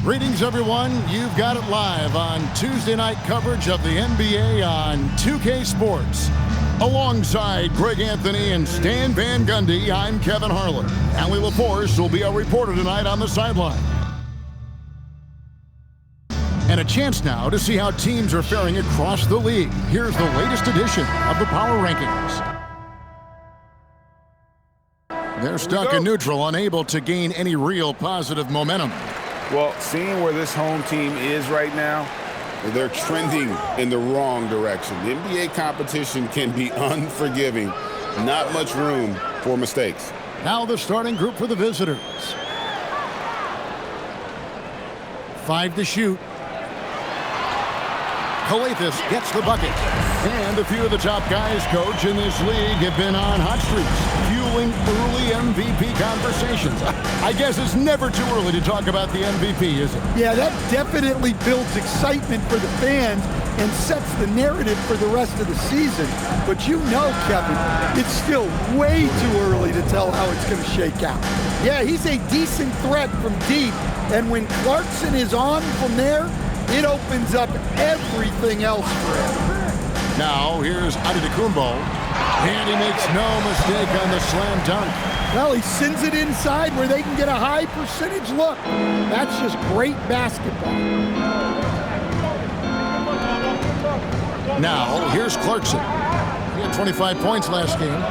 Greetings, everyone. You've got it live on Tuesday night coverage of the NBA on 2K Sports. Alongside Greg Anthony and Stan Van Gundy, I'm Kevin Harlan. Allie LaForce will be our reporter tonight on the sideline. And a chance now to see how teams are faring across the league. Here's the latest edition of the Power Rankings. They're stuck in neutral, unable to gain any real positive momentum. Well, seeing where this home team is right now, they're trending in the wrong direction. The NBA competition can be unforgiving. Not much room for mistakes. Now the starting group for the visitors. 5 to shoot. Calathes gets the bucket. And a few of the top guys, coach, in this league have been on hot streaks, fueling early MVP conversations. I guess it's never too early to talk about the MVP, is it? Yeah, that definitely builds excitement for the fans and sets the narrative for the rest of the season. But you know, Kevin, it's still way too early to tell how it's going to shake out. Yeah, he's a decent threat from deep, and when Clarkson is on from there, it opens up everything else for him. Now, here's Antetokounmpo, and he makes no mistake on the slam dunk. Well, he sends it inside where they can get a high percentage look. That's just great basketball. Now, here's Clarkson. He had 25 points last game.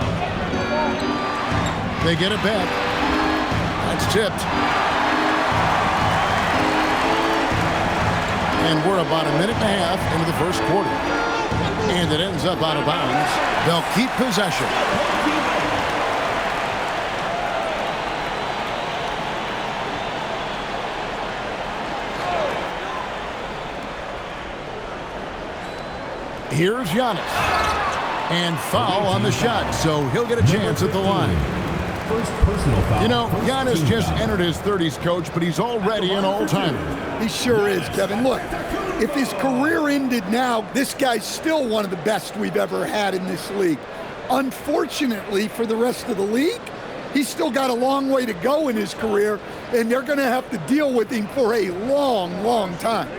They get it back. That's tipped. And we're about a minute and a half into the first quarter. And it ends up out of bounds. They'll keep possession. Here's Giannis. And foul on the shot, so he'll get a chance at the line. You know, Giannis just entered his 30s, coach, but he's already an all-timer. He sure is, Kevin. Look, if his career ended now, this guy's still one of the best we've ever had in this league. Unfortunately for the rest of the league, he's still got a long way to go in his career, and they're going to have to deal with him for a long, long time.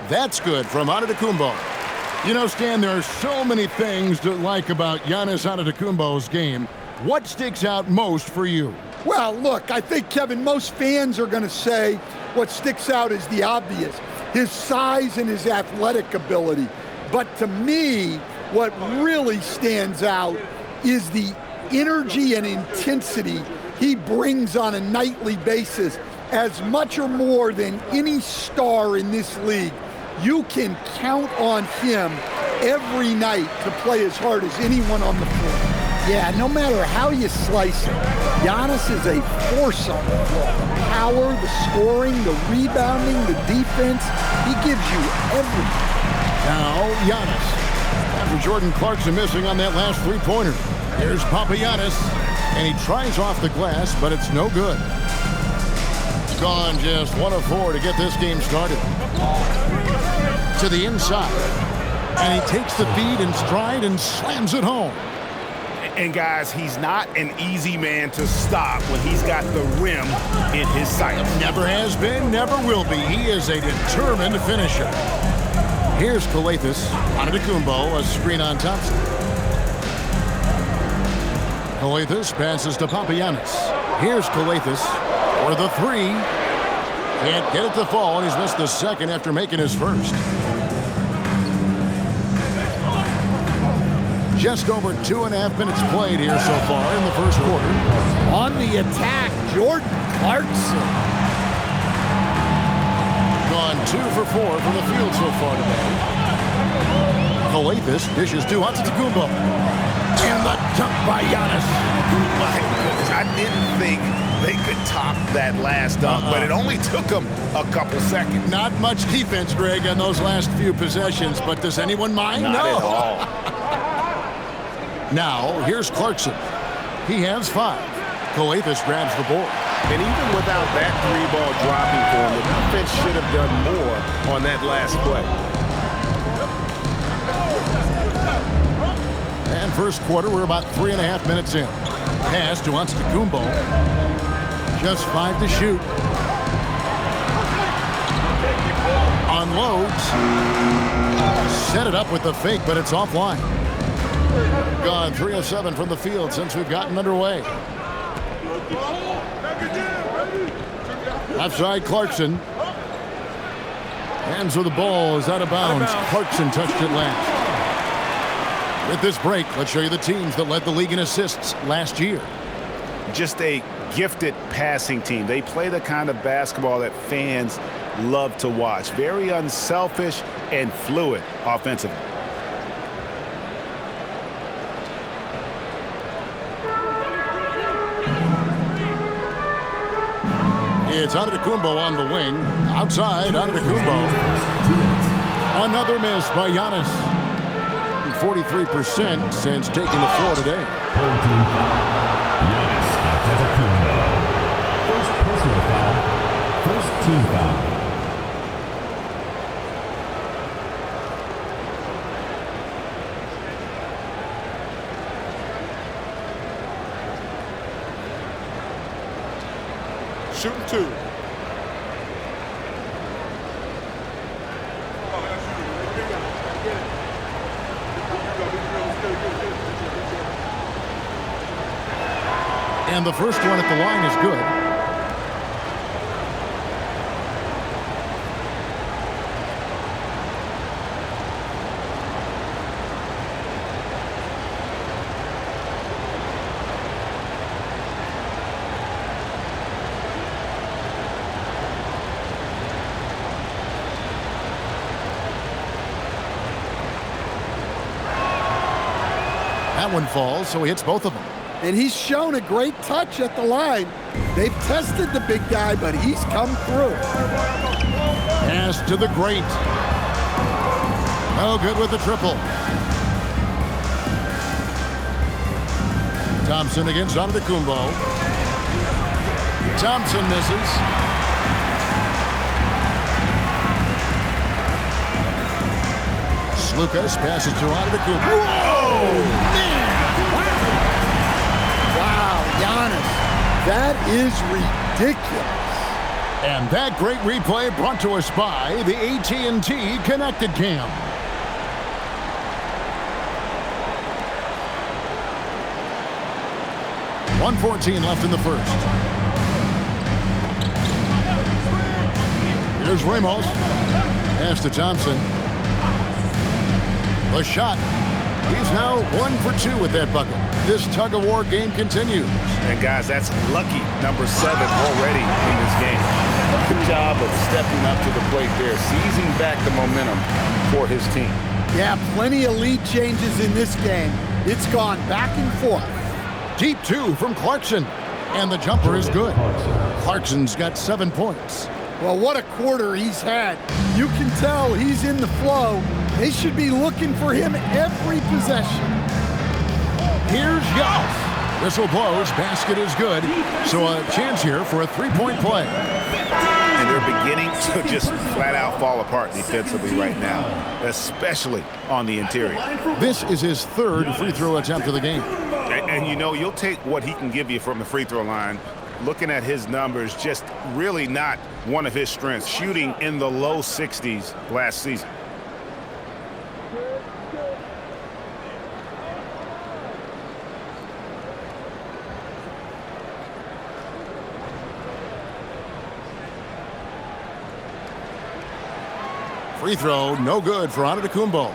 That's good from Antetokounmpo. You know, Stan, there are so many things to like about Giannis Antetokounmpo's game. What sticks out most for you? Well, look, I think, Kevin, most fans are going to say what sticks out is the obvious, his size and his athletic ability. But to me, what really stands out is the energy and intensity he brings on a nightly basis, as much or more than any star in this league. You can count on him every night to play as hard as anyone on the floor. Yeah, no matter how you slice it, Giannis is a force on the floor. The power, the scoring, the rebounding, the defense, he gives you everything. Now, Giannis. After Jordan Clarkson missing on that last three-pointer. Here's Papagiannis, and he tries off the glass, but it's no good. Gone just 1 of 4 to get this game started. To the inside. And he takes the feed in stride and slams it home. And guys, he's not an easy man to stop when he's got the rim in his sights. Never has been, never will be. He is a determined finisher. Here's Calathes. Antetokounmpo, a screen on Thompson. Calathes passes to Papagiannis. Here's Calathes for the three. Can't get it to fall, and he's missed the second after making his first. Just over 2.5 minutes played here so far in the first quarter. On the attack, Jordan Clarkson. Gone 2 for 4 from the field so far today. Calathes dishes to Antetokounmpo. And the dunk by Giannis. My goodness, I didn't think they could top that last dunk, but it only took them a couple seconds. Not much defense, Greg, on those last few possessions, but does anyone mind? Not no. at all. Now, here's Clarkson. He has 5. Calathes grabs the board. And even without that 3-ball dropping for him, the defense should have done more on that last play. first quarter. We're about 3.5 minutes in. Pass to Antetokounmpo. Just 5 to shoot. Unloads. Set it up with the fake, but it's offline. Gone 3 of 7 from the field since we've gotten underway. Left side, Clarkson. Hands with the ball is out of bounds. Clarkson touched it last. With this break, let's show you the teams that led the league in assists last year. Just a gifted passing team. They play the kind of basketball that fans love to watch. Very unselfish and fluid offensively. It's Antetokounmpo on the wing. Outside, Antetokounmpo. Another miss by Giannis. 43% since taking the floor today. Giannis Antetokounmpo. First personal foul. First team foul. Shooting 2. And the first one at the line is good. That one falls, so he hits both of them. And he's shown a great touch at the line. They've tested the big guy, but he's come through. Pass to the great. No good with the triple. Thompson against Antetokounmpo. Thompson misses. Lucas passes to Antetokounmpo. Whoa! Man! Wow, Giannis. That is ridiculous. And that great replay brought to us by the AT&T Connected Cam. .114 left in the first. Here's Ramos. Pass to Thompson. The shot. He's now 1 for 2 with that bucket. This tug-of-war game continues. And guys, that's lucky number 7 already in this game. Good job of stepping up to the plate there, seizing back the momentum for his team. Yeah, plenty of lead changes in this game. It's gone back and forth. Deep 2 from Clarkson. And the jumper is good. Clarkson's got 7 points. Well, what a quarter he's had. You can tell he's in the flow. They should be looking for him every possession. Here's Giannis. Whistle blows. Basket is good. So a chance here for a three-point play. And they're beginning to just flat out fall apart defensively right now, especially on the interior. This is his 3rd free throw attempt of the game. And you know, you'll take what he can give you from the free throw line. Looking at his numbers, just really not one of his strengths, shooting in the low 60s last season. Free throw, no good for Antetokounmpo.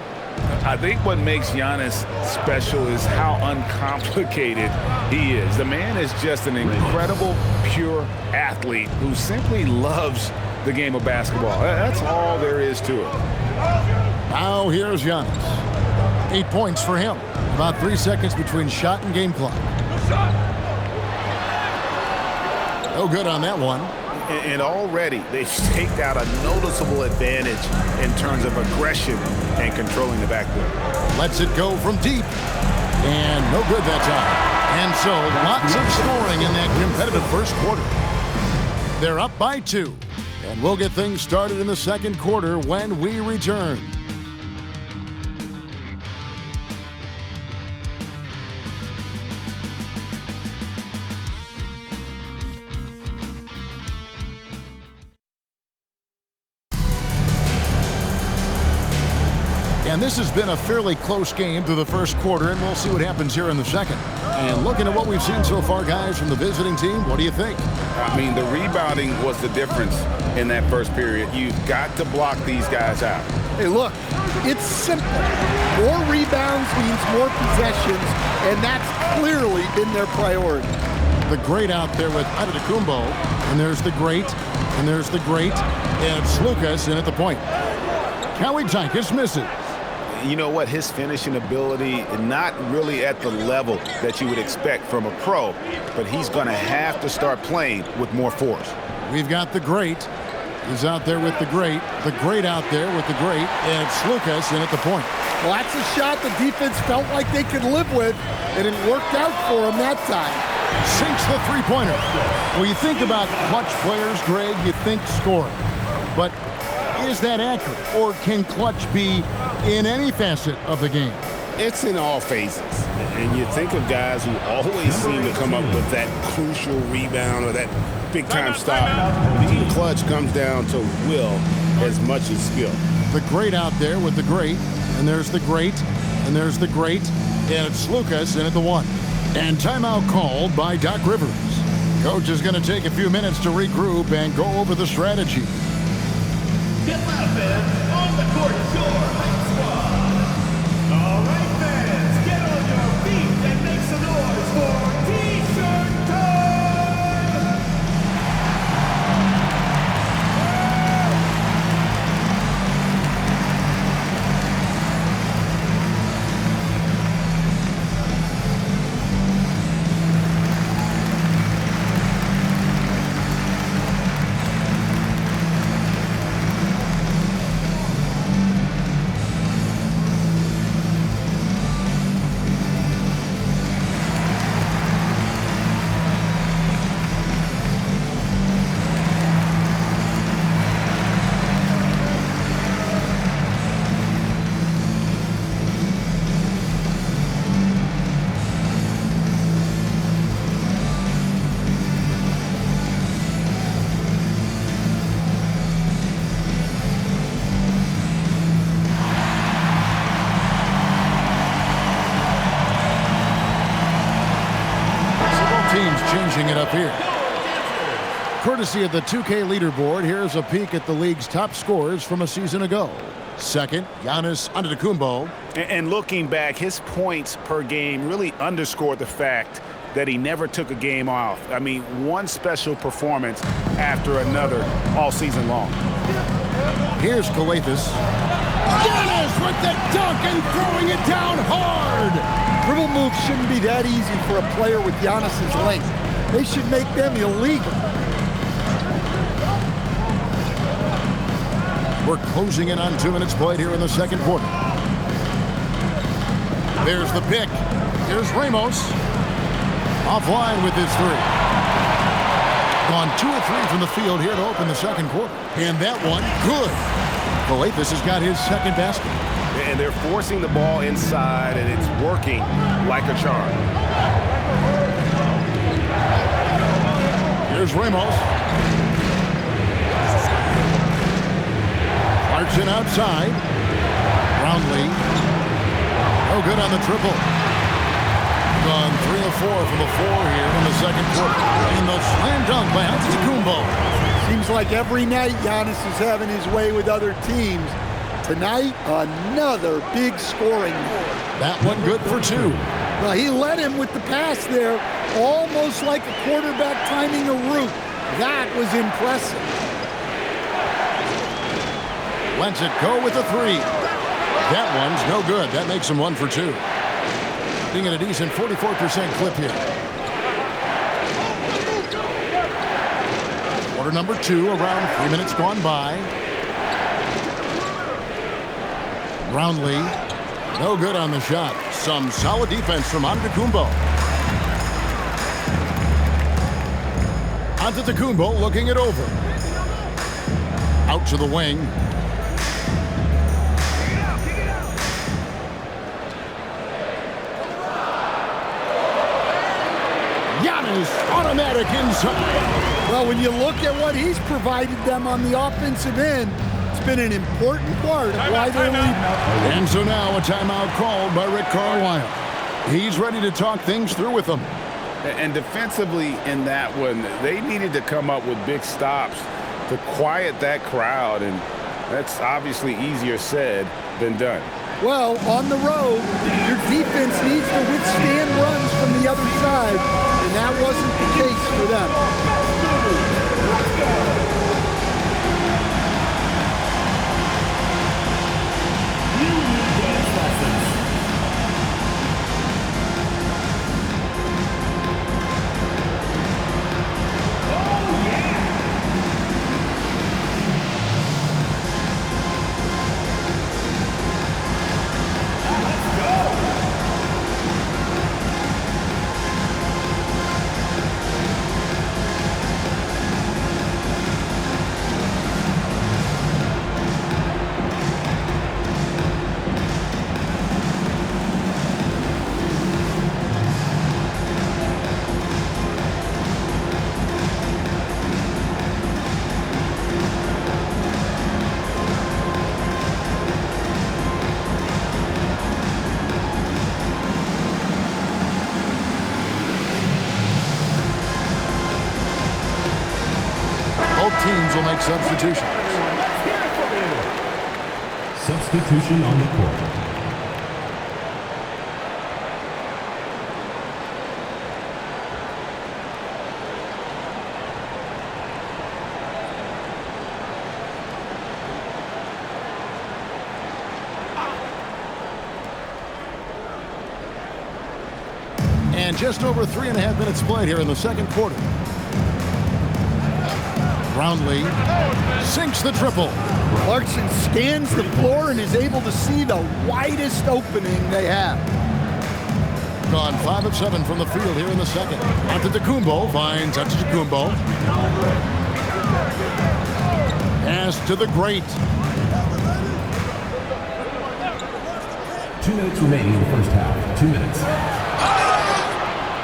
I think what makes Giannis special is how uncomplicated he is. The man is just an incredible, pure athlete who simply loves the game of basketball. That's all there is to it. Now here's Giannis. 8 points for him. About 3 seconds between shot and game clock. No good on that one. And already they've staked out a noticeable advantage in terms of aggression and controlling the backcourt. Lets it go from deep. And no good that time. And so lots of scoring in that competitive first quarter. They're up by 2. And we'll get things started in the second quarter when we return. And this has been a fairly close game through the first quarter, and we'll see what happens here in the second. And looking at what we've seen so far, guys, from the visiting team, what do you think? I mean, the rebounding was the difference in that first period. You've got to block these guys out. Hey, look, it's simple. More rebounds means more possessions, and that's clearly been their priority. The great out there with Antetokounmpo, and there's the great, and there's the great, and it's Lucas in at the point. Kelly Tykus misses. You know what? His finishing ability, not really at the level that you would expect from a pro, but he's going to have to start playing with more force. We've got the great. He's out there with the great out there with the great, and it's Lucas in at the point. Well, that's a shot the defense felt like they could live with, and it worked out for them that time. Sinks the three-pointer. When you think about clutch players, Greg, you think scoring. But is that accurate, or can clutch be in any facet of the game? It's in all phases. And you think of guys who always seem to come up with that crucial rebound or that big-time stop. Being clutch comes down to will as much as skill. The great out there with the great, and there's the great, and there's the great, and it's Lucas in at the one. And timeout called by Doc Rivers. Coach is going to take a few minutes to regroup and go over the strategy. Get loud, fans. On the court, your hype squad. All right, fans. Get on your feet and make some noise for T-shirt time. Changing it up here. Courtesy of the 2K leaderboard, here's a peek at the league's top scorers from a season ago. Second, Giannis Antetokounmpo. And looking back, his points per game really underscored the fact that he never took a game off. I mean, one special performance after another all season long. Here's Gilas. Giannis with the dunk and throwing it down hard. Dribble moves shouldn't be that easy for a player with Giannis's length. They should make them illegal. We're closing in on 2 minutes played here in the second quarter. There's the pick. Here's Ramos. Offline with his three. Gone 2 of 3 from the field here to open the second quarter. And that one, good. Gilas has got his second basket. And they're forcing the ball inside, and it's working like a charm. Here's Ramos. Clarkson outside. Brownlee. No good on the triple. Gone 3 of 4 from the floor here in the second quarter. And the slam dunk by Antetokounmpo. Seems like every night Giannis is having his way with other teams. Tonight, another big scoring. That one good for 2. Well, he led him with the pass there, almost like a quarterback timing a route. That was impressive. Lets it go with a 3. That one's no good. That makes him 1 for 2. Being at a decent 44% clip here. Quarter number 2, around 3 minutes gone by. Brownlee, no good on the shot. Some solid defense from Antetokounmpo. Antetokounmpo looking it over. Out to the wing. Giannis, automatic inside. Well, when you look at what he's provided them on the offensive end, it's been an important part of why they're leading. And so now a timeout called by Rick Carlisle. He's ready to talk things through with them. And defensively in that one, they needed to come up with big stops to quiet that crowd, and that's obviously easier said than done. Well, on the road, your defense needs to withstand runs from the other side, and that wasn't the case for them. Teams will make substitutions. Substitution on the court. And just over 3.5 minutes played here in the second quarter. Brownlee sinks the triple. Clarkson scans the floor and is able to see the widest opening they have. Gone 5 of 7 from the field here in the second. Out to Tacumbo, finds Tacumbo. Pass to the great. 2 minutes remaining in the first half. 2 minutes.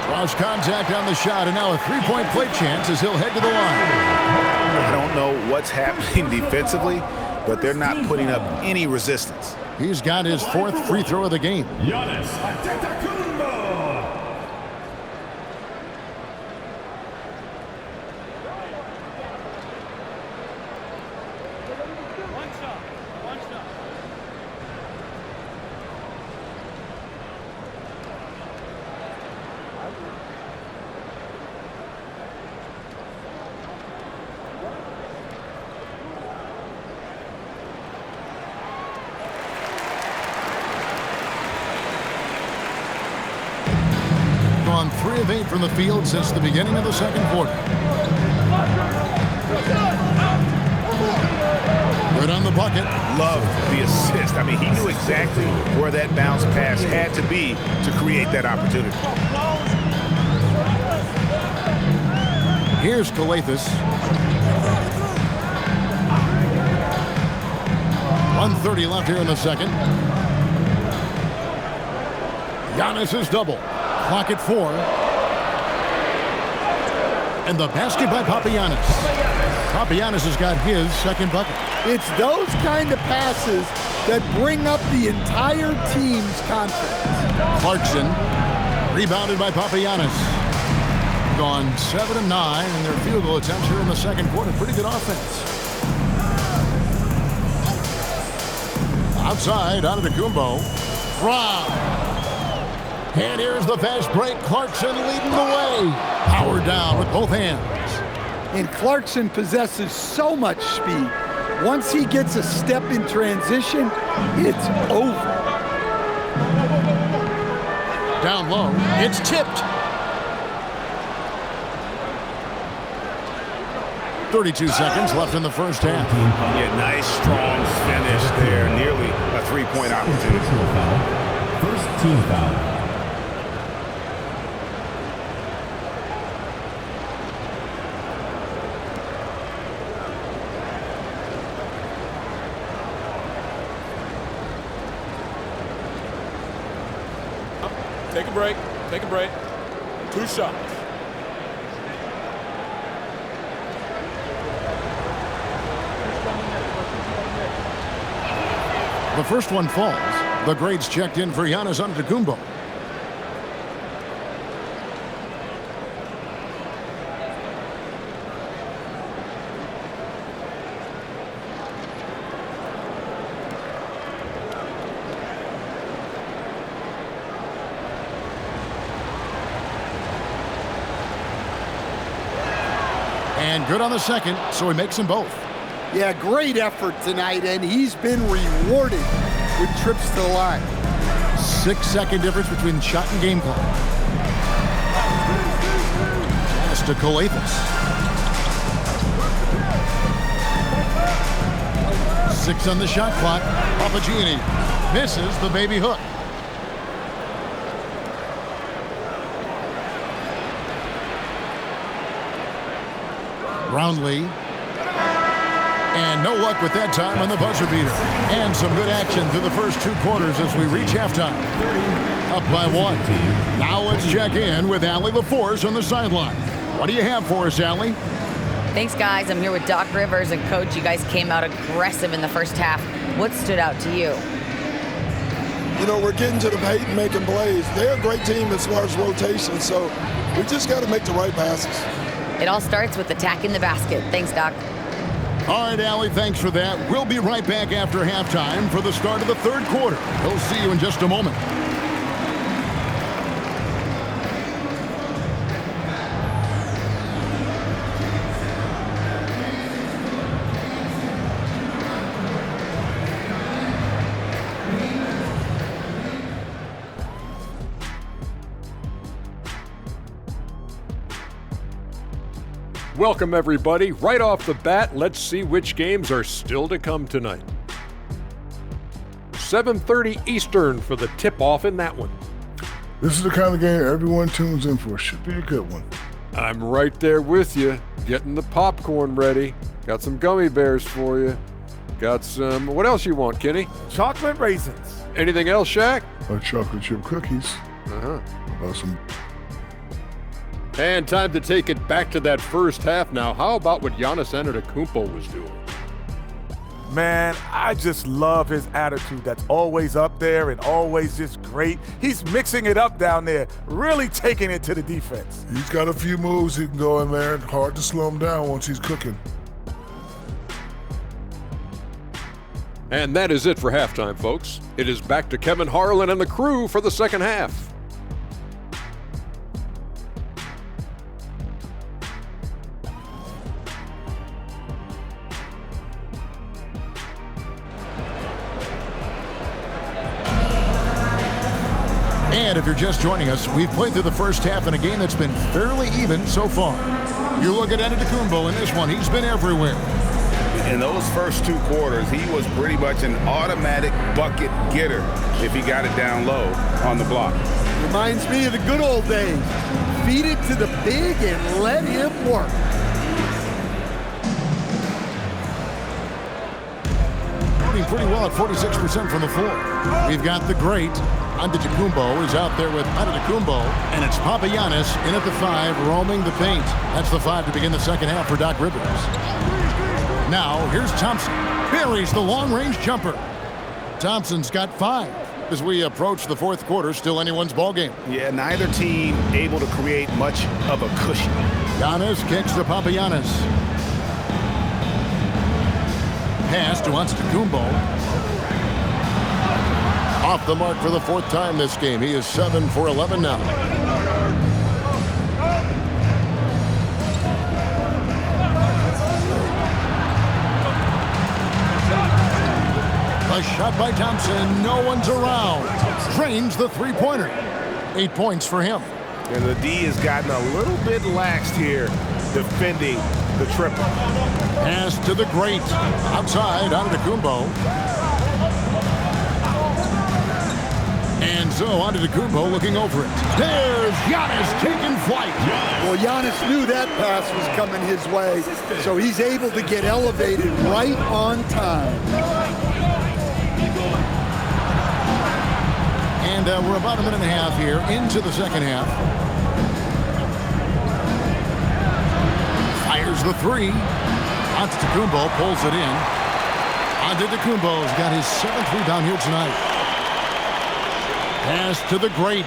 Draws contact on the shot, and now a three-point play chance as he'll head to the line. I don't know what's happening defensively, but they're not putting up any resistance. He's got his 4th free throw of the game. Giannis Antetokounmpo. On 3 of 8 from the field since the beginning of the second quarter. Good on the bucket. Loved the assist. I mean, he knew exactly where that bounce pass had to be to create that opportunity. Here's Calathis. 1:30 left here in the second. Giannis is double. Clock at 4. And the basket by Papagiannis. Papagiannis has got his second bucket. It's those kind of passes that bring up the entire team's confidence. Clarkson, rebounded by Papagiannis. Gone 7 of 9 in their field goal attempts here in the second quarter. Pretty good offense. Outside, out of the Tacumbo. And here's the fast break. Clarkson leading the way. Power down with both hands. And Clarkson possesses so much speed. Once he gets a step in transition, it's over. Down low. It's tipped. 32 seconds left in the first half. Yeah, nice, strong finish there. Nearly a three-point opportunity. First team foul. Take a break. Take a break. 2 shots. The first one falls. The grades checked in for Giannis Antetokounmpo. And good on the second, so he makes them both. Yeah, great effort tonight, and he's been rewarded with trips to the line. 6-second difference between shot and game clock. Pass to Calathis. 6 on the shot clock. Papagini misses the baby hook. Brownlee. And no luck with that time on the buzzer beater. And some good action through the first 2 quarters as we reach halftime. Up by 1. Now let's check in with Allie LaForce on the sideline. What do you have for us, Allie? Thanks, guys. I'm here with Doc Rivers and Coach. You guys came out aggressive in the first half. What stood out to you? You know, we're getting to the paint and making plays. They're a great team as far as rotation, so we just got to make the right passes. It all starts with attacking the basket. Thanks, Doc. All right, Allie, thanks for that. We'll be right back after halftime for the start of the third quarter. We'll see you in just a moment. Welcome, everybody. Right off the bat, let's see which games are still to come tonight. 7:30 Eastern for the tip-off in that one. This is the kind of game everyone tunes in for. Should be a good one. I'm right there with you, getting the popcorn ready. Got some gummy bears for you. Got some, what else you want, Kenny? Chocolate raisins. Anything else, Shaq? Chocolate chip cookies. Some. And time to take it back to that first half now. How about what Giannis Antetokounmpo was doing? Man, I just love his attitude. That's always up there and always just great. He's mixing it up down there, really taking it to the defense. He's got a few moves he can go in there. Hard to slow him down once he's cooking. And that is it for halftime, folks. It is back to Kevin Harlan and the crew for the second half. And if you're just joining us, we've played through the first half in a game that's been fairly even so far. You look at Antetokounmpo in this one, he's been everywhere. In those first 2 quarters, he was pretty much an automatic bucket getter if he got it down low on the block. Reminds me of the good old days. Feed it to the big and let him work. Shooting pretty well at 46% from the floor. We've got the great Antetokounmpo is out there with Antetokounmpo, and it's Papagiannis in at the 5, roaming the paint. That's the 5 to begin the second half for Doc Rivers. Now, here's Thompson. Buries the long-range jumper. Thompson's got 5. As we approach the fourth quarter, still anyone's ballgame. Yeah, neither team able to create much of a cushion. Giannis kicks to Papagiannis. Pass to Antetokounmpo. Off the mark for the 4th time this game. He is 7 for 11 now. A shot by Thompson. No one's around. Drains the three-pointer. 8 points for him. And the D has gotten a little bit laxed here defending the triple. Pass to the great. Outside, Antetokounmpo. And so Antetokounmpo looking over it. There's Giannis taking flight. Well, Giannis knew that pass was coming his way, so he's able to get elevated right on time. And we're about a minute and a half here into the second half. Fires the 3. Antetokounmpo pulls it in. Antetokounmpo's got his 7th rebound here tonight. Pass to the great.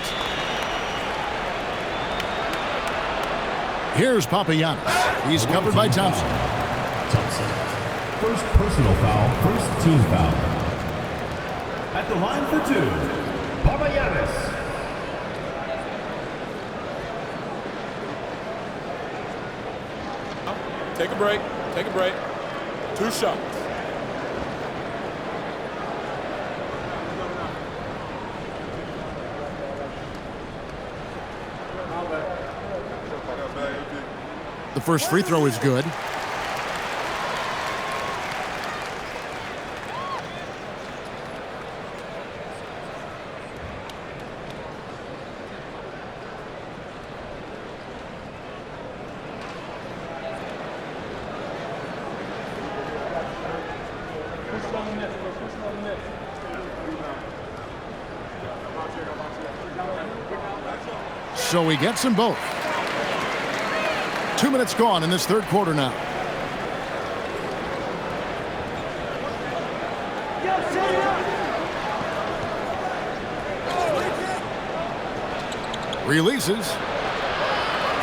Here's Papagiannis. He's covered by Thompson. First personal foul, first team foul. At the line for 2, Papagiannis. Take a break. Take a break. 2 shots. The first free throw is good. So he gets them both. 2 minutes gone in this third quarter now. Releases.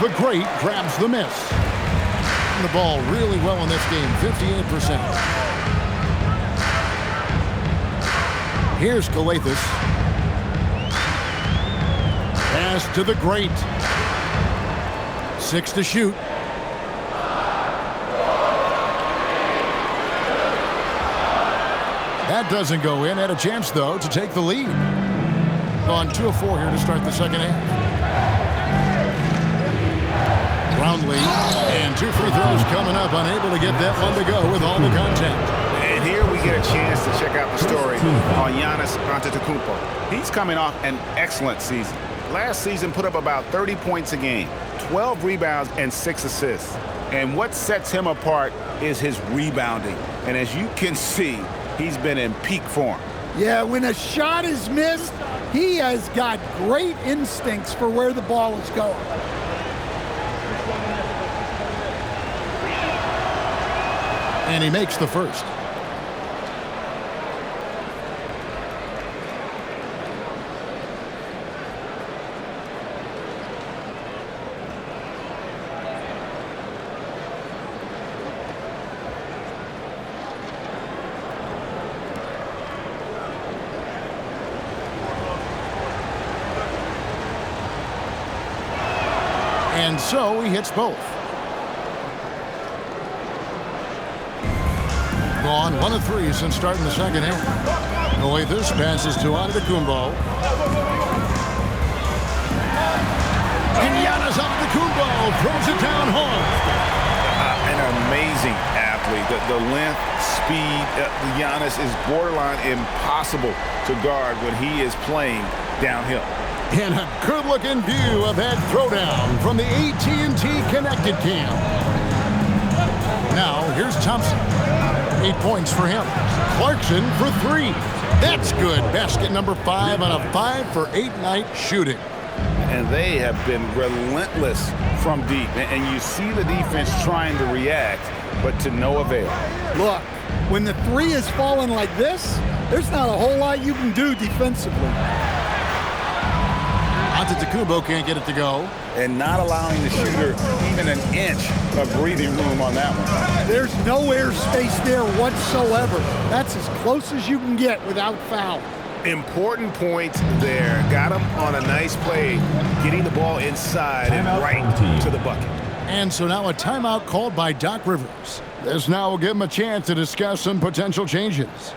The great grabs the miss. And the ball really well in this game, 58%. Here's Galathis. Pass to the great. 6 to shoot. That doesn't go in. Had a chance, though, to take the lead. On 2 of 4 here to start the second half. Roundley, and 2 free throws coming up. Unable to get that one to go with all the contact. And here we get a chance to check out the story on Giannis Antetokounmpo. He's coming off an excellent season. Last season put up about 30 points a game, 12 rebounds, and 6 assists. And what sets him apart is his rebounding. And as you can see, he's been in peak form. Yeah, when a shot is missed, he has got great instincts for where the ball is going. And he makes the first. And so he hits both. Gone 1 of 3 since starting the second half. Galathis passes to Antetokounmpo. And Giannis Antetokounmpo throws it down home. An amazing athlete. The length, speed, Giannis is borderline impossible to guard when he is playing downhill. And a good-looking view of that throwdown from the AT&T Connected Cam. Now, here's Thompson. 8 points for him. Clarkson for 3. That's good. Basket number 5 on a 5 for 8 night shooting. And they have been relentless from deep. And you see the defense trying to react, but to no avail. Look, when the 3 is falling like this, there's not a whole lot you can do defensively. Antetokounmpo can't get it to go. And not allowing the shooter even an inch of breathing room on that one. There's no air space there whatsoever. That's as close as you can get without foul. Important point there. Got him on a nice play, getting the ball inside and right to the bucket. And so now a timeout called by Doc Rivers. This now will give him a chance to discuss some potential changes.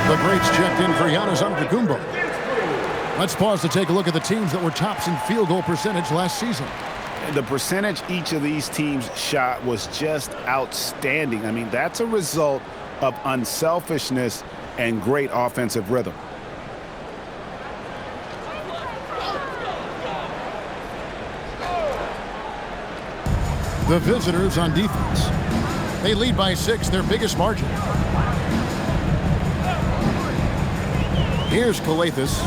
The greats checked in for Giannis Antetokounmpo. Let's pause to take a look at the teams that were tops in field goal percentage last season. The percentage each of these teams shot was just outstanding. I mean, that's a result of unselfishness and great offensive rhythm. The visitors on defense. They lead by 6, their biggest margin. Here's Calathes.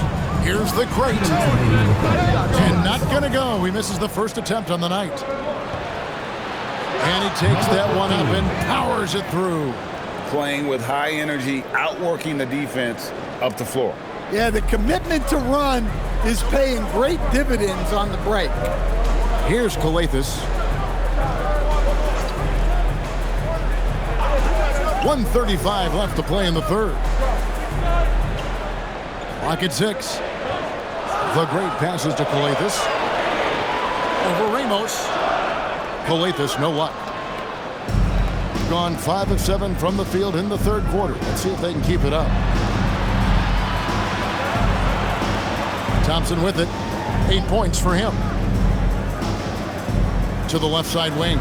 Here's the great. And not going to go. He misses the first attempt on the night. And he takes that one up and powers it through. Playing with high energy, outworking the defense up the floor. Yeah, the commitment to run is paying great dividends on the break. Here's Calathes. 1:35 left to play in the third. Clock at 6. The great passes to Calathes. Over Ramos. Calathes, no luck. Gone 5 of 7 from the field in the third quarter. Let's see if they can keep it up. Thompson with it. 8 points for him. To the left side wing.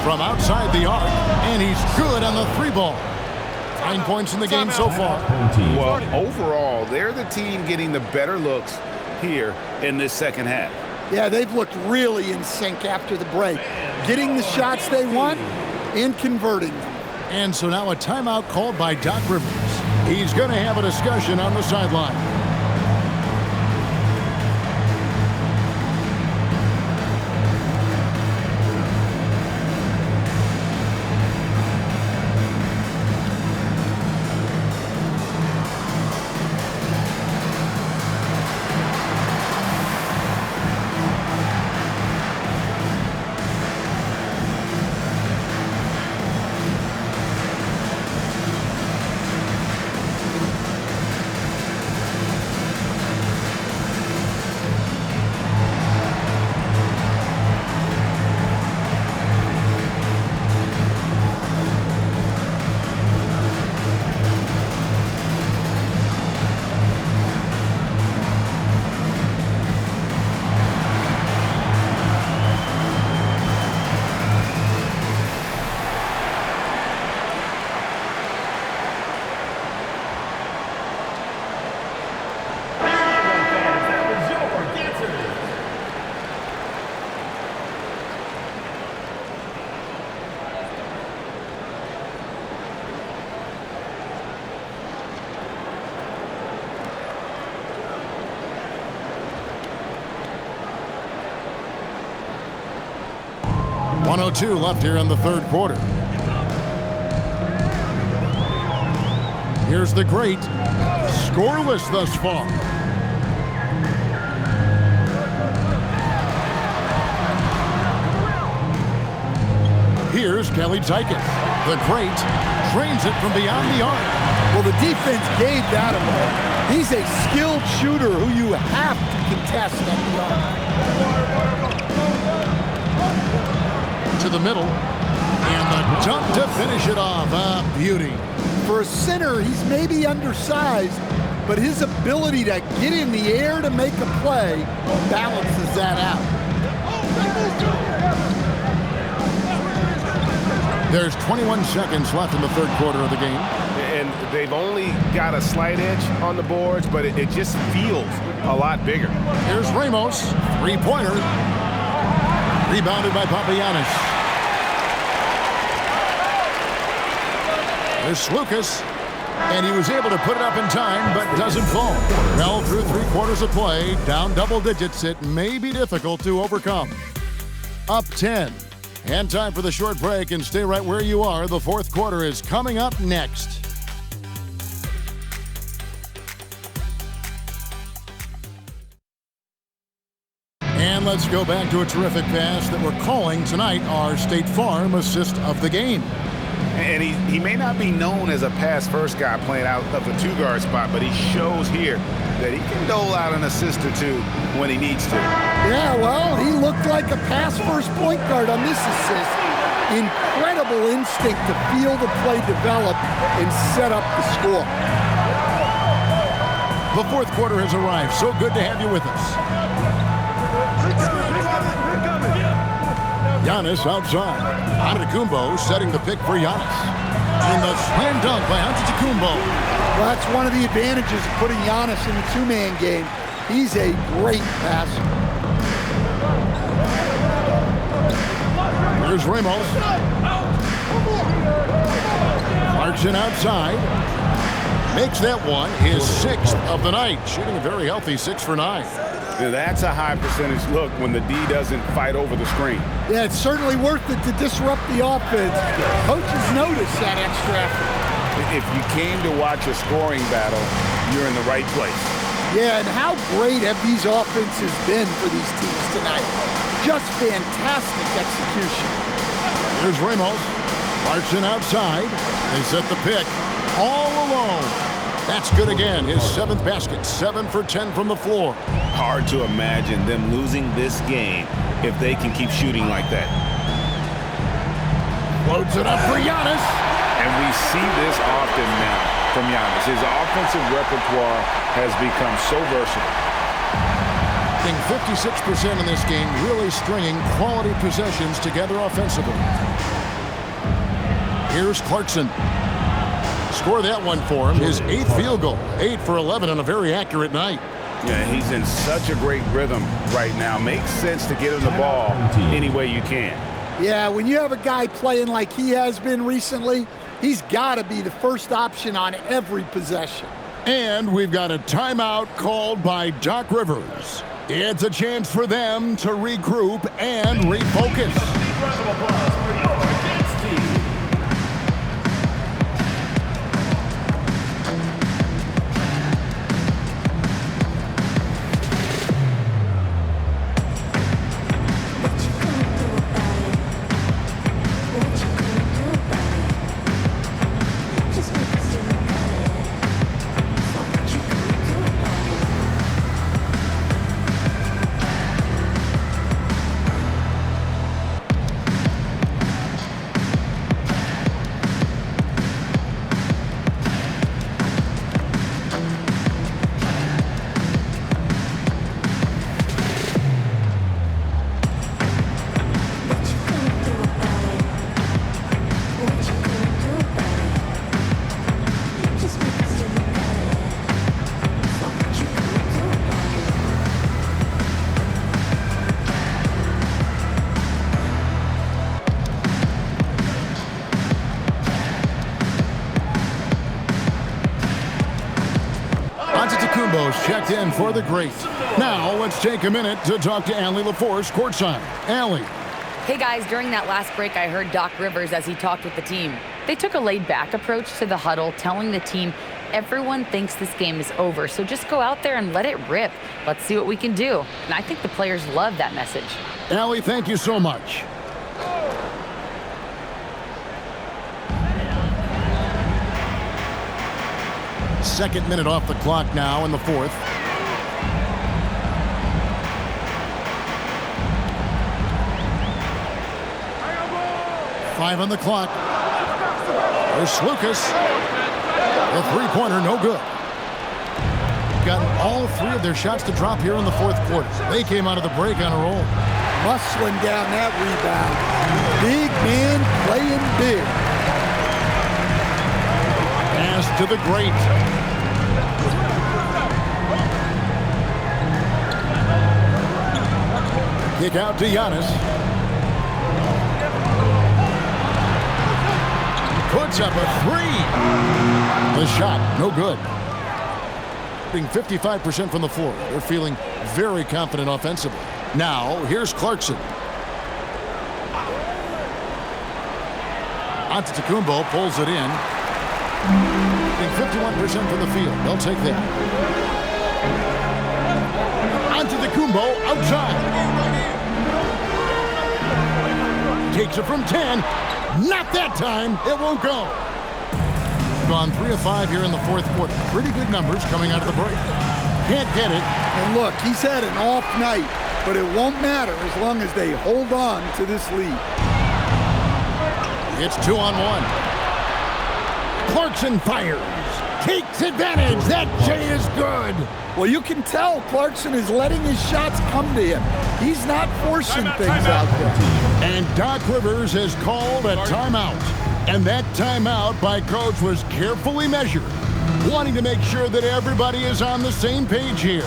From outside the arc. And he's good on the 3-ball. 9 points in the game so far. Well, overall, they're the team getting the better looks here in this second half. Yeah, they've looked really in sync after the break. Getting the shots they want and converting them. And so now a timeout called by Doc Rivers. He's going to have a discussion on the sideline. .102 left here in the third quarter. Here's the great. Scoreless thus far. Here's Kelly Tykett. The great trains it from beyond the arc. Well, the defense gave that away. He's a skilled shooter who you have to contest at the arc. To the middle. And the dunk to finish it off. A beauty. For a center, he's maybe undersized, but his ability to get in the air to make a play balances that out. There's 21 seconds left in the third quarter of the game. And they've only got a slight edge on the boards, but it just feels a lot bigger. Here's Ramos. Three-pointer. Rebounded by Papagiannis. There's Lucas. And he was able to put it up in time, but doesn't fall. Well, through 3 quarters of play, down double digits, it may be difficult to overcome. Up 10. And time for the short break, and stay right where you are. The fourth quarter is coming up next. And let's go back to a terrific pass that we're calling tonight our State Farm assist of the game. And he may not be known as a pass-first guy playing out of the two-guard spot, but he shows here that he can dole out an assist or two when he needs to. Yeah, well, he looked like a pass-first point guard on this assist. Incredible instinct to feel the play develop and set up the score. The fourth quarter has arrived. So good to have you with us. Giannis outside. Antetokounmpo setting the pick for Giannis. And the slam dunk by Antetokounmpo. Well, that's one of the advantages of putting Giannis in the two-man game. He's a great passer. Here's Ramos. Clarkson outside. Makes that one his 6th of the night. Shooting a very healthy 6 for 9. Now, that's a high percentage look when the D doesn't fight over the screen. Yeah, it's certainly worth it to disrupt the offense. Coaches notice that extra effort. If you came to watch a scoring battle, you're in the right place. Yeah, and how great have these offenses been for these teams tonight? Just fantastic execution. Here's Ramos. Clarkson outside. They set the pick all alone. That's good again. His 7th basket. 7 for 10 from the floor. Hard to imagine them losing this game if they can keep shooting like that. Loads it up for Giannis. And we see this often now from Giannis. His offensive repertoire has become so versatile. I think 56% in this game, really stringing quality possessions together offensively. Here's Clarkson. Score that one for him. His 8th field goal. 8 for 11 on a very accurate night. Yeah, he's in such a great rhythm right now. Makes sense to get him the ball any way you can. Yeah, when you have a guy playing like he has been recently, he's got to be the first option on every possession. And we've got a timeout called by Doc Rivers. It's a chance for them to regroup and refocus. Round of applause for your Gates team. Antetokounmpo's checked in for the great. Now let's take a minute to talk to Allie LaForce courtside. Allie. Hey guys, during that last break, I heard Doc Rivers as he talked with the team. They took a laid-back approach to the huddle, telling the team everyone thinks this game is over, so just go out there and let it rip. Let's see what we can do. And I think the players love that message. Allie, thank you so much. Second minute off the clock now in the fourth. Five on the clock. There's Lucas. The three-pointer, no good. Gotten all 3 of their shots to drop here in the fourth quarter. They came out of the break on a roll. Muscling down that rebound. Big man playing big. Pass to the great. Kick out to Giannis. Puts up a 3. The shot, no good. Being 55% from the floor. They're feeling very confident offensively. Now, here's Clarkson. Antetokounmpo pulls it in. Being 51% from the field. They'll take that. Antetokounmpo outside. Takes it from 10. Not that time. It won't go. Gone 3 of 5 here in the fourth quarter. Pretty good numbers coming out of the break. Can't get it. And look, he's had an off night, but it won't matter as long as they hold on to this lead. It's 2-on-1. Clarkson fires. takes advantage. That J is good. Well, you can tell Clarkson is letting his shots come to him. He's not forcing things out there. And Doc Rivers has called a timeout. And that timeout by Coach was carefully measured, wanting to make sure that everybody is on the same page here.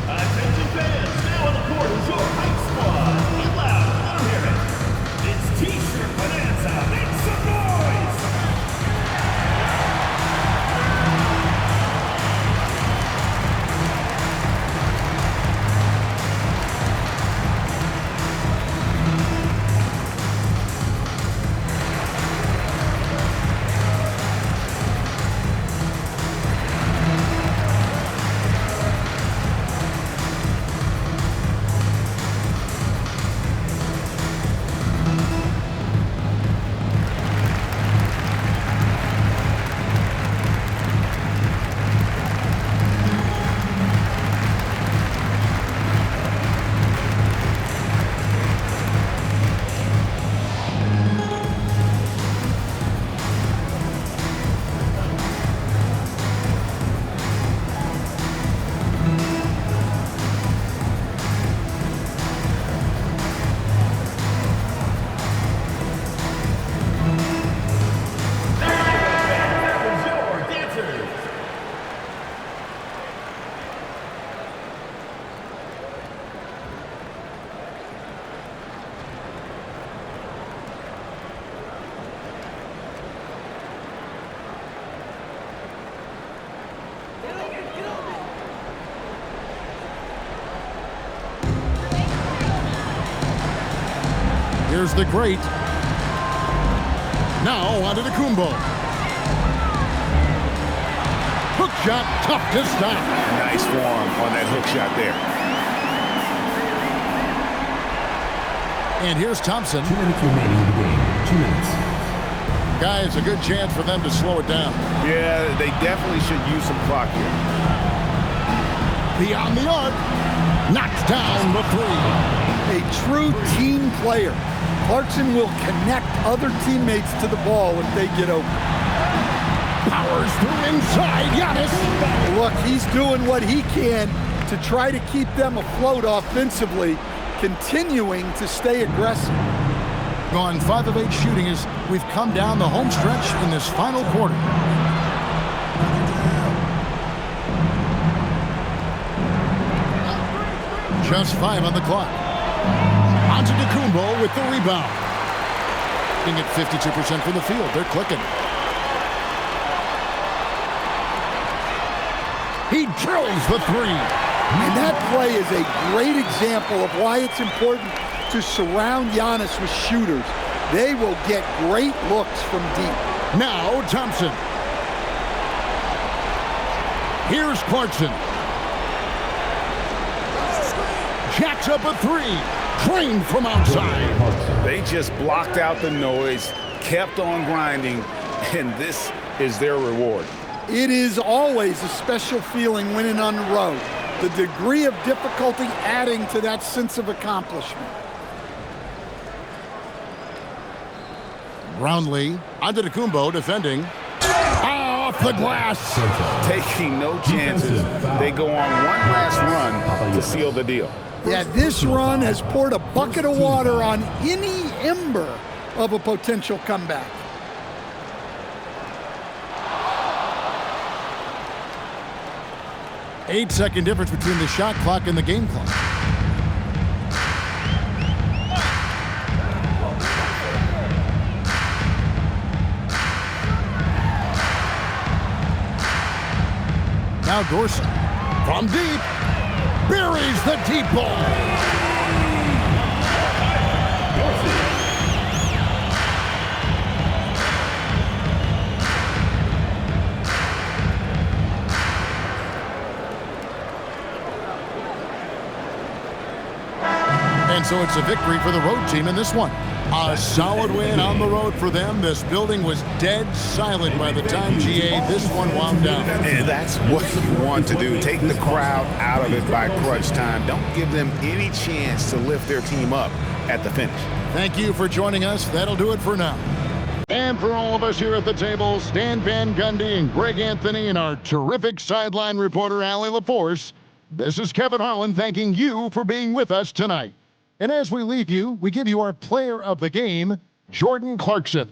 Attention fans, now on the court is your hype squad. Get loud, let 'em hear it. It's T-shirt Bonanza. Make some noise! Here's the great. Now onto the Kumbo. Hook shot, tough to stop. Nice form on that hook shot there. And here's Thompson. 2 minutes remaining in the game. 2 minutes. Guys, a good chance for them to slow it down. Yeah, they definitely should use some clock here. Beyond the arc. Knocks down the three. A true team player. Clarkson will connect other teammates to the ball if they get open. Powers through inside. Giannis. Look, he's doing what he can to try to keep them afloat offensively, continuing to stay aggressive. Gone 5 of 8 shooting as we've come down the home stretch in this final quarter. Just 5 on the clock. Onto DeCumbo with the rebound. Being at 52% from the field. They're clicking. He drills the three. And that play is a great example of why it's important to surround Giannis with shooters. They will get great looks from deep. Now Thompson. Here's Clarkson. Jacks up a three. Trained from outside. They just blocked out the noise, kept on grinding, and this is their reward. It is always a special feeling winning on the road. The degree of difficulty adding to that sense of accomplishment. Brownlee onto DeCumbo defending. Off the glass. Taking no chances. They go on one last run to seal the deal. Yeah, this run has poured a bucket of water on any ember of a potential comeback. Eight-second difference between the shot clock and the game clock. Now Dorsey from deep buries the deep ball. And so it's a victory for the road team in this one. A solid win on the road for them. This building was dead silent by the time GA this one wound down. And that's what you want to do. Take the crowd out of it by crunch time. Don't give them any chance to lift their team up at the finish. Thank you for joining us. That'll do it for now. And for all of us here at the table, Stan Van Gundy and Greg Anthony and our terrific sideline reporter, Allie LaForce, this is Kevin Harlan thanking you for being with us tonight. And as we leave you, we give you our player of the game, Jordan Clarkson.